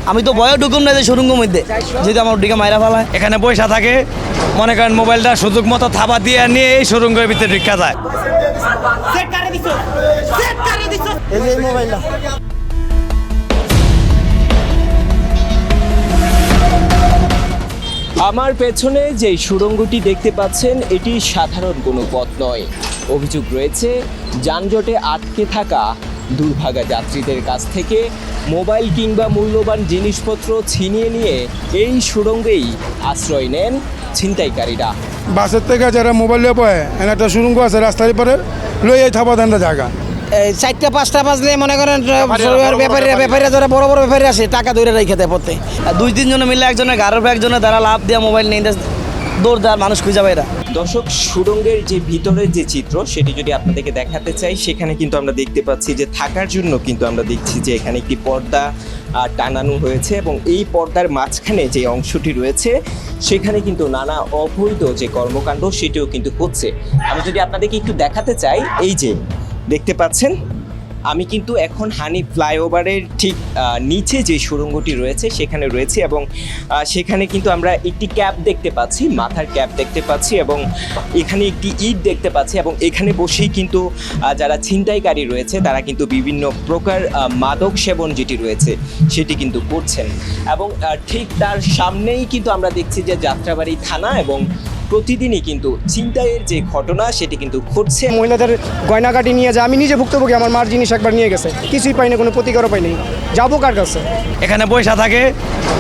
আমি তো ভয়ে ঢুকুম না যে সুরঙ্গের মধ্যে, যদি আমার দিকে মাইরা ফেলায়। এখানে পয়সা থাকে, মনে করেন মোবাইলটা সুযোগ মতো থাবা দিয়ে নিয়ে এই সুরঙ্গের ভিতরে ঢুকা যায়। এই মোবাইলটা আমার পেছনে যে সুড়ঙ্গটি দেখতে পাচ্ছেন এটি সাধারণ কোনো পথ নয়। অভিযোগ রয়েছে যানজটে আটকে থাকা দুর্ভাগা যাত্রীদের কাছ থেকে মোবাইল কিংবা মূল্যবান জিনিসপত্র ছিনিয়ে নিয়ে এই সুড়ঙ্গেই আশ্রয় নেন ছিনতাইকারীরা। বাসের থেকে যারা মোবাইল নিয়ে পায় একটা সুরঙ্গ আছে রাস্তার পরে লই এই থাবা দেন জায়গা। 4টা 5টা বাজলে মনে করেন ব্যাপারীরা যারা বড় বড় ব্যাপারী আসে টাকা ধরে রেখে দেয় পড়তে। 2-3 জনে মিলে একজনের গাড়ির উপর একজনের দ্বারা লাভ দিয়ে মোবাইল নিয়ে দৌড় দেওয়ার মানুষ খুঁজে পায়। দর্শক, সুড়ঙ্গের যে ভিতরের যে চিত্র সেটি যদি আপনাদেরকে দেখাতে চাই, সেখানে কিন্তু আমরা দেখতে পাচ্ছি যে থাকার জন্য কিন্তু আমরা দেখছি যে এখানে একটি পর্দা টানানো হয়েছে এবং এই পর্দার মাঝখানে যে অংশটি রয়েছে সেখানে কিন্তু নানা অবৈধ যে কর্মকাণ্ড সেটিও কিন্তু হচ্ছে। আমি যদি আপনাদেরকে একটু দেখাতে চাই, এই যে দেখতে পাচ্ছেন আমি কিন্তু এখন হানি ফ্লাইওভারের ঠিক নিচে যে সুড়ঙ্গটি রয়েছে সেখানে রয়েছে এবং সেখানে কিন্তু আমরা একটি ক্যাপ দেখতে পাচ্ছি, মাথার ক্যাপ দেখতে পাচ্ছি এবং এখানে একটি ইট দেখতে পাচ্ছি এবং এখানে বসেই কিন্তু যারা ছিনতাইকারী রয়েছে তারা কিন্তু বিভিন্ন প্রকার মাদক সেবন যেটি রয়েছে সেটি কিন্তু করছেন এবং ঠিক তার সামনেই কিন্তু আমরা দেখছি যে যাত্রাবাড়ি থানা এবং প্রতিদিনই কিন্তু ছিনতাইয়ের যে ঘটনা সেটি কিন্তু ঘটছে। মহিলাদের গয়নাগাটি নিয়ে যায়, আমি নিজে ভুক্তভোগী, আমার মার জিনিস একবার নিয়ে গেছে, কিছুই পাইনি, কোনো প্রতিকারও পাইনি, যাবো কার কাছে? এখানে পয়সা থাকে,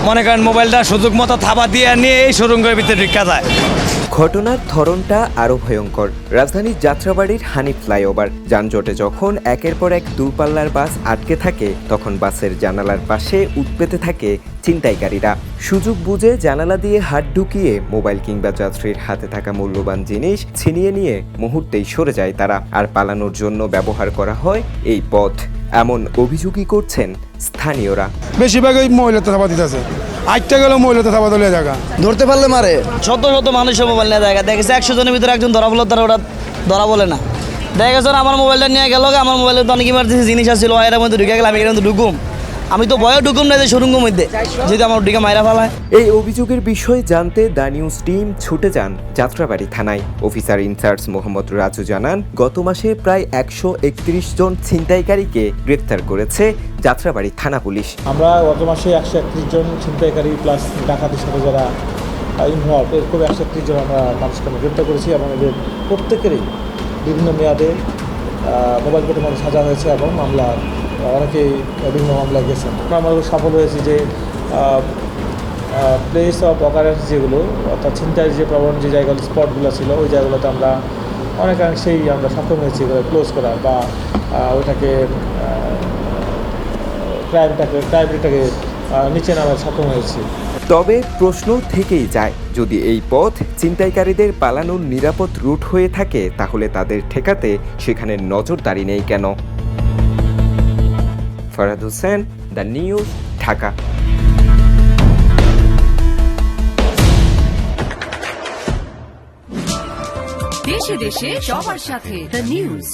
মনে করেন মোবাইলটা সুযোগ মতো থাবা দিয়ে নিয়ে এই সুরঙ্গের ভিতরে ঢুকা যায়। ঘটনার ধরনটা আরও ভয়ঙ্কর। রাজধানীর যাত্রাবাড়ির হানি ফ্লাইওভার যানজটে যখন একের পর এক দূরপাল্লার বাস আটকে থাকে তখন বাসের জানালার পাশে উৎপেতে থাকে ছিনতাইকারীরা। সুযোগ বুঝে জানালা দিয়ে হাত ঢুকিয়ে মোবাইল কিংবা যাত্রীর হাতে থাকা মূল্যবান জিনিস ছিনিয়ে নিয়ে মুহূর্তেই সরে যায় তারা, আর পালানোর জন্য ব্যবহার করা হয় এই পথ। এমন অভিযোগই করছেন স্থানীয়রা। বেশিরভাগ ওই মহিলাতে থাবা দিতেছে, আটটা গেলেও মহিলাতে থাবা দলে জায়গা ধরতে পারলে মারে। শত শত মানুষের মোবাইল নিয়ে জায়গা দেখেছে, 100 জনের ভিতরে একজন ধরা বলো, তারা ওটা ধরা বলে না। দেখা গেছে আমার মোবাইলটা নিয়ে গেল, আমার মোবাইলে তো অনেক ইমার্জেন্সি জিনিস আসছিল, এর মধ্যে ঢুকে গেলাম, এখানে তো ঢুকুম, আমি তো ভয়ে ঢুকুম না যে সুরঙ্গের মধ্যে, যদি আমার দিকে মাইরা ফেলায়। এই অভিযোগের বিষয়ে জানতে দ্য নিউজ টিম ছুটে যান যাত্রাবাড়ি থানায়। অফিসার ইনচার্জ মোহাম্মদ রাজু জানান, গত মাসে প্রায় 131 জন ছিনতাইকারীকে গ্রেফতার করেছে যাত্রাবাড়ি থানা পুলিশ। আমরা গত মাসে 131 জন ছিনতাইকারী প্লাস ডাকাতির সাথে যারা ইনভলভ, এরকম 131 জন আমরা মানুষকে গ্রেফতার করেছি এবং এদের প্রত্যেকেরই বিভিন্ন মেয়াদে মোবাইল কোর্টের মধ্যে সাজা হয়েছে এবং মামলা অনেকেই বিভিন্ন মামলায় গেছেন। আমরা সফল হয়েছি যে প্লেস অফ অকারেন্স যেগুলো অর্থাৎ ছিনতাইয়ের যে প্রবণ যে জায়গাগুলো স্পটগুলো ছিল ওই জায়গাগুলোতে আমরা অনেকাংশেই আমরা সক্ষম হয়েছি ক্লোজ করা বা ওইটাকে ক্রাইমটাকে নিচে নামার সক্ষম হয়েছি। তবে প্রশ্ন থেকেই যায়, যদি এই পথ ছিনতাইকারীদের পালানোর নিরাপদ রুট হয়ে থাকে তাহলে তাদের ঠেকাতে সেখানে নজরদারি নেই কেন? Farhad Hossain, the news, Dhaka. দেশে দেশে সবার সাথে দ্য নিউজ।